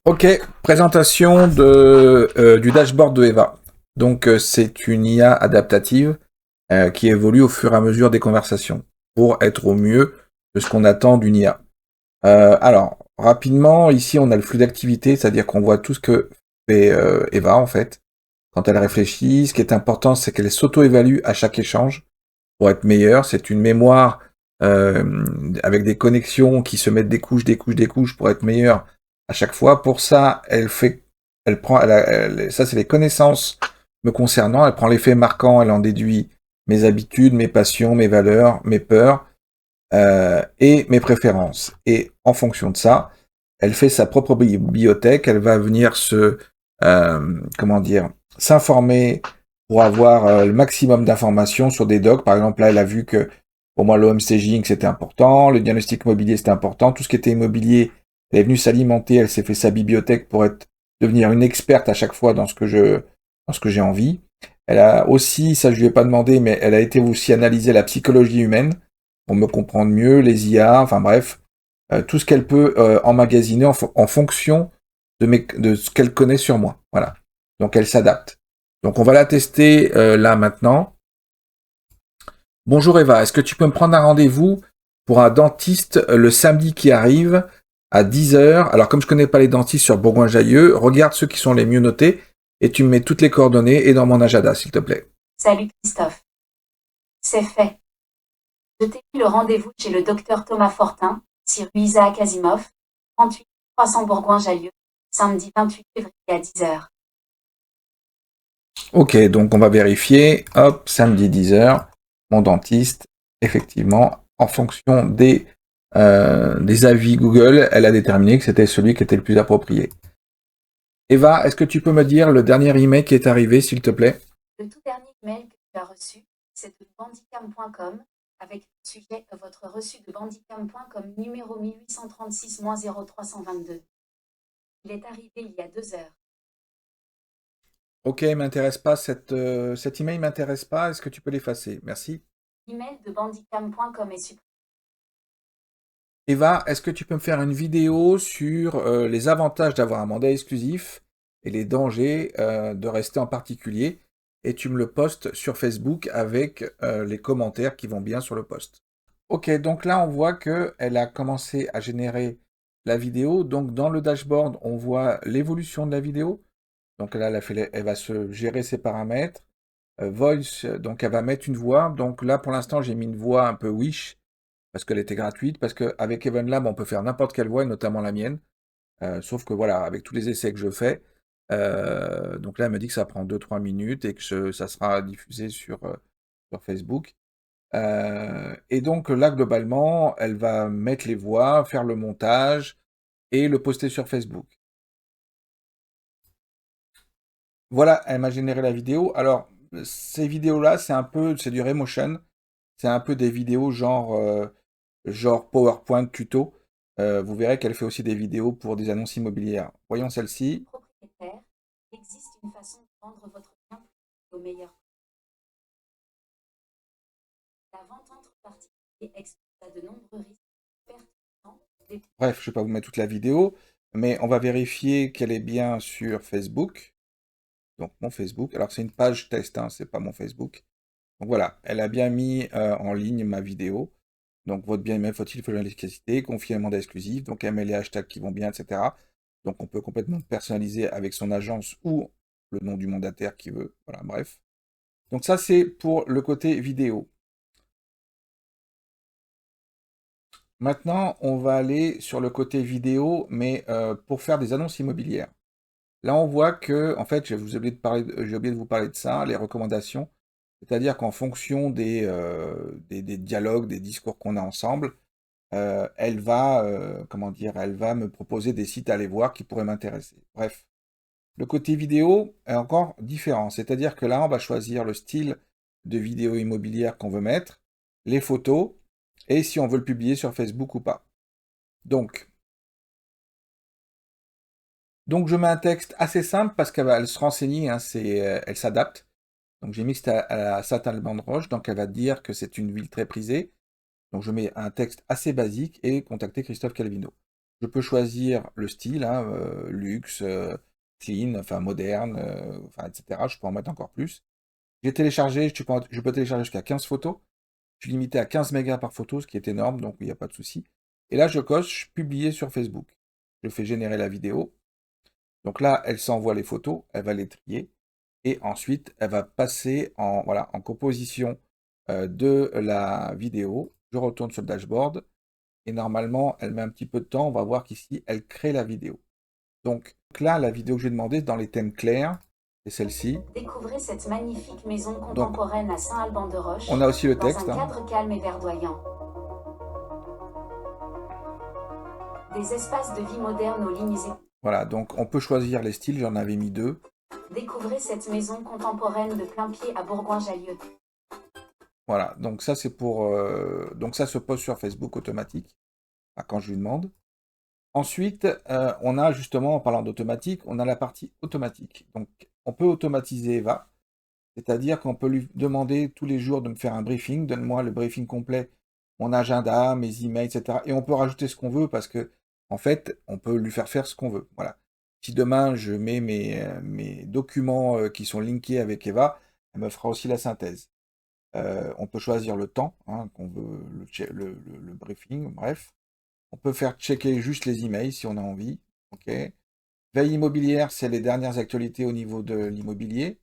Ok, présentation du dashboard de Eva. Donc, c'est une IA adaptative qui évolue au fur et à mesure des conversations pour être au mieux de ce qu'on attend d'une IA. Alors, rapidement, ici, on a le flux d'activité, c'est-à-dire qu'on voit tout ce que fait Eva, en fait, quand elle réfléchit. Ce qui est important, c'est qu'elle s'auto-évalue à chaque échange pour être meilleure. C'est une mémoire avec des connexions qui se mettent des couches, des couches, des couches pour être meilleure à chaque fois. Pour ça, ça c'est les connaissances me concernant. Elle prend les faits marquants, elle en déduit mes habitudes, mes passions, mes valeurs, mes peurs et mes préférences. Et en fonction de ça, elle fait sa propre bibliothèque. Elle va venir comment dire, s'informer pour avoir le maximum d'informations sur des docs. Par exemple, là, elle a vu que pour moi, le home staging, c'était important, le diagnostic immobilier, c'était important, tout ce qui était immobilier, elle est venue s'alimenter, elle s'est fait sa bibliothèque pour devenir une experte à chaque fois dans ce que j'ai envie. Elle a aussi, ça je lui ai pas demandé, mais elle a été aussi analyser la psychologie humaine pour me comprendre mieux, les IA, enfin bref, tout ce qu'elle peut emmagasiner en fonction de ce qu'elle connaît sur moi. Voilà. Donc elle s'adapte. Donc on va la tester là maintenant. Bonjour Eva, est-ce que tu peux me prendre un rendez-vous pour un dentiste le samedi qui arrive à 10 heures? Alors comme je connais pas les dentistes sur Bourgoin-Jallieu, regarde ceux qui sont les mieux notés et tu me mets toutes les coordonnées et dans mon agenda s'il te plaît. Salut Christophe, c'est fait. Je t'ai mis le rendez-vous chez le docteur Thomas Fortin, rue Isaac Asimov, 38 300 Bourgoin-Jallieu, samedi 28 février à 10 heures. Ok, donc on va vérifier. Hop, samedi 10 heures, mon dentiste, effectivement, en fonction des avis Google, elle a déterminé que c'était celui qui était le plus approprié. Eva, est-ce que tu peux me dire le dernier email qui est arrivé, s'il te plaît? Le tout dernier email que tu as reçu, c'est de bandicam.com avec le sujet votre reçu de bandicam.com numéro 1836-0322. Il est arrivé il y a 2 heures. Ok, m'intéresse pas, cet email m'intéresse pas, est-ce que tu peux l'effacer? Merci. L'email de bandicam.com est supprimé. Eva, est-ce que tu peux me faire une vidéo sur les avantages d'avoir un mandat exclusif et les dangers de rester en particulier et tu me le postes sur Facebook avec les commentaires qui vont bien sur le post. Ok, donc là on voit qu'elle a commencé à générer la vidéo. Donc dans le dashboard, on voit l'évolution de la vidéo. Donc là, elle va se gérer ses paramètres. Voice, donc elle va mettre une voix. Donc là pour l'instant, j'ai mis une voix un peu Wish parce qu'elle était gratuite, parce qu'avec EvenLab, on peut faire n'importe quelle voix, et notamment la mienne. Sauf que voilà, avec tous les essais que je fais, donc là, elle me dit que ça prend 2-3 minutes et que ça sera diffusé sur Facebook. Et donc là, globalement, elle va mettre les voix, faire le montage et le poster sur Facebook. Voilà, elle m'a généré la vidéo. Alors, ces vidéos-là, c'est du Remotion. C'est un peu des vidéos genre PowerPoint tuto. Vous verrez qu'elle fait aussi des vidéos pour des annonces immobilières. Voyons celle-ci. Propriétaire, il existe une façon de vendre votre bien au meilleur prix. La vente entre particuliers expose à de nombreux risques, pertes de temps, Bref, je ne vais pas vous mettre toute la vidéo, mais on va vérifier qu'elle est bien sur Facebook. Donc mon Facebook. Alors c'est une page test, hein, c'est pas mon Facebook. Donc voilà, elle a bien mis en ligne ma vidéo. Donc votre bien email faut-il faire l'efficacité, confier un mandat exclusif, donc elle met les hashtags qui vont bien, etc. Donc on peut complètement personnaliser avec son agence ou le nom du mandataire qui veut. Voilà, bref. Donc ça c'est pour le côté vidéo. Maintenant, on va aller sur le côté vidéo, mais pour faire des annonces immobilières. Là, on voit que, en fait, j'ai oublié de vous parler de ça, les recommandations. C'est-à-dire qu'en fonction des dialogues, des discours qu'on a ensemble, elle va, comment dire, elle va me proposer des sites à aller voir qui pourraient m'intéresser. Bref, le côté vidéo est encore différent. C'est-à-dire que là, on va choisir le style de vidéo immobilière qu'on veut mettre, les photos, et si on veut le publier sur Facebook ou pas. Donc, je mets un texte assez simple parce qu'elle va se renseigner, hein, elle s'adapte. Donc j'ai mis que c'était à la Saint-Alban-de-Roche, donc elle va dire que c'est une ville très prisée. Donc je mets un texte assez basique et contacter Christophe Calvino. Je peux choisir le style, hein, luxe, clean, enfin moderne, enfin, etc. Je peux en mettre encore plus. J'ai téléchargé, je peux télécharger jusqu'à 15 photos. Je suis limité à 15 mégas par photo, ce qui est énorme, donc il n'y a pas de souci. Et là, je coche publier sur Facebook. Je fais générer la vidéo. Donc là, elle s'envoie les photos, elle va les trier. Et ensuite, elle va passer en, voilà, en composition de la vidéo. Je retourne sur le dashboard. Et normalement, elle met un petit peu de temps. On va voir qu'ici, elle crée la vidéo. Donc là, la vidéo que j'ai demandé dans les thèmes clairs, c'est celle-ci. Découvrez cette magnifique maison Donc, contemporaine à Saint-Alban-de-Roche, on a aussi le dans texte, un hein. cadre calme et verdoyant. Des espaces de vie modernes aux lignes Voilà, donc on peut choisir les styles, j'en avais mis 2. Découvrez cette maison contemporaine de plein pied à Bourgoin-Jallieu. Voilà, donc ça c'est pour... donc ça se pose sur Facebook automatique, quand je lui demande. Ensuite, on a justement, en parlant d'automatique, on a la partie automatique. Donc on peut automatiser Eva, c'est-à-dire qu'on peut lui demander tous les jours de me faire un briefing, donne-moi le briefing complet, mon agenda, mes emails, etc. Et on peut rajouter ce qu'on veut parce que, en fait, on peut lui faire ce qu'on veut. Voilà. Si demain je mets mes documents qui sont linkés avec Eva, elle me fera aussi la synthèse. On peut choisir le temps hein, qu'on veut, le briefing, bref. On peut faire checker juste les emails si on a envie. Ok. Veille immobilière, c'est les dernières actualités au niveau de l'immobilier.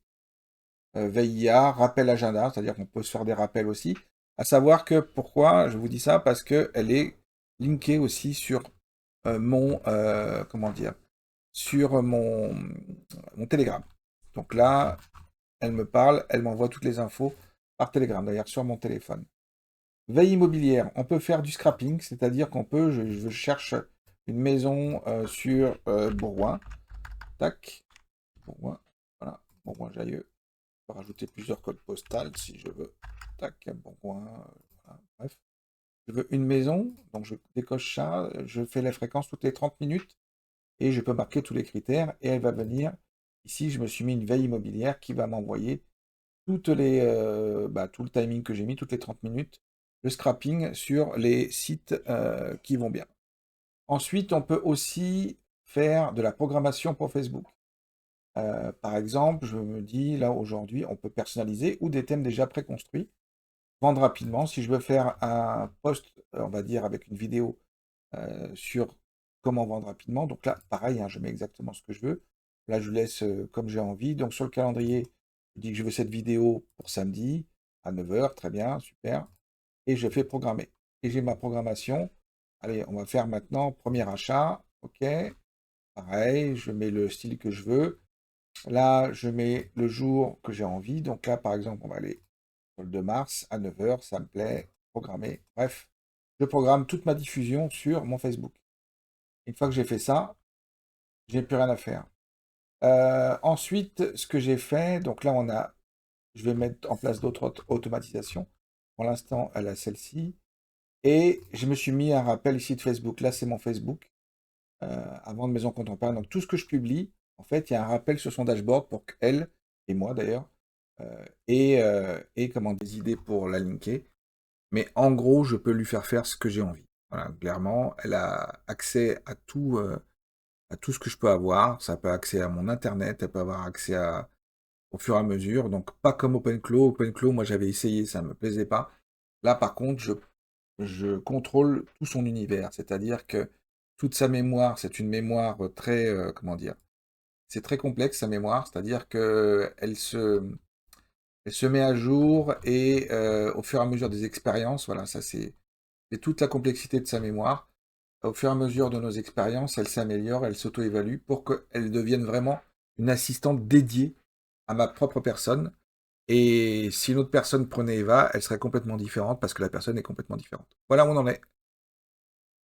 Veille IA, rappel agenda, c'est-à-dire qu'on peut se faire des rappels aussi. À savoir que, pourquoi je vous dis ça? Parce qu'elle est linkée aussi sur comment dire, sur mon Telegram. Donc là, elle me parle, elle m'envoie toutes les infos par Telegram, d'ailleurs sur mon téléphone. Veille immobilière, on peut faire du scrapping, c'est-à-dire qu'on peut, je cherche une maison sur Bourgoin, tac, Bourgoin, voilà, Bourgoin-Jallieu. Je peux rajouter plusieurs codes postales si je veux, tac, Bourgoin, voilà, bref. Je veux une maison, donc je décoche ça, je fais la fréquence toutes les 30 minutes, et je peux marquer tous les critères, et elle va venir, ici je me suis mis une veille immobilière qui va m'envoyer toutes les, tout le timing que j'ai mis, toutes les 30 minutes, le scrapping sur les sites qui vont bien. Ensuite, on peut aussi faire de la programmation pour Facebook. Par exemple, je me dis, là, aujourd'hui, on peut personnaliser ou des thèmes déjà préconstruits, vendre rapidement. Si je veux faire un post, on va dire, avec une vidéo sur comment vendre rapidement, donc là, pareil, hein, je mets exactement ce que je veux. Là, je laisse comme j'ai envie. Donc, sur le calendrier, je dis que je veux cette vidéo pour samedi à 9 h, très bien, super. Et je fais programmer. Et j'ai ma programmation. Allez, on va faire maintenant premier achat. OK. Pareil, je mets le style que je veux. Là, je mets le jour que j'ai envie. Donc là, par exemple, on va aller sur le 2 mars à 9 h. Ça me plaît. Programmer. Bref, je programme toute ma diffusion sur mon Facebook. Une fois que j'ai fait ça, j'ai plus rien à faire. Ensuite, ce que j'ai fait, donc là, je vais mettre en place d'autres automatisations. Pour l'instant, elle a celle-ci. Et je me suis mis un rappel ici de Facebook. Là, c'est mon Facebook, avant de Maison Contemporaine. Donc, tout ce que je publie, en fait, il y a un rappel sur son dashboard pour qu'elle, et moi d'ailleurs, et comment des idées pour la linker. Mais en gros, je peux lui faire ce que j'ai envie. Voilà, clairement, elle a accès à tout ce que je peux avoir. Ça peut avoir accès à mon internet, elle peut avoir accès au fur et à mesure. Donc, pas comme OpenClaw. OpenClaw, moi, j'avais essayé, ça ne me plaisait pas. Là, par contre, je contrôle tout son univers, c'est-à-dire que toute sa mémoire, c'est une mémoire très, comment dire, c'est très complexe sa mémoire, c'est-à-dire que elle se met à jour et au fur et à mesure des expériences, voilà, ça c'est toute la complexité de sa mémoire. Au fur et à mesure de nos expériences, elle s'améliore, elle s'auto-évalue pour qu'elle devienne vraiment une assistante dédiée à ma propre personne. Et si une autre personne prenait Eva, elle serait complètement différente parce que la personne est complètement différente. Voilà où on en est.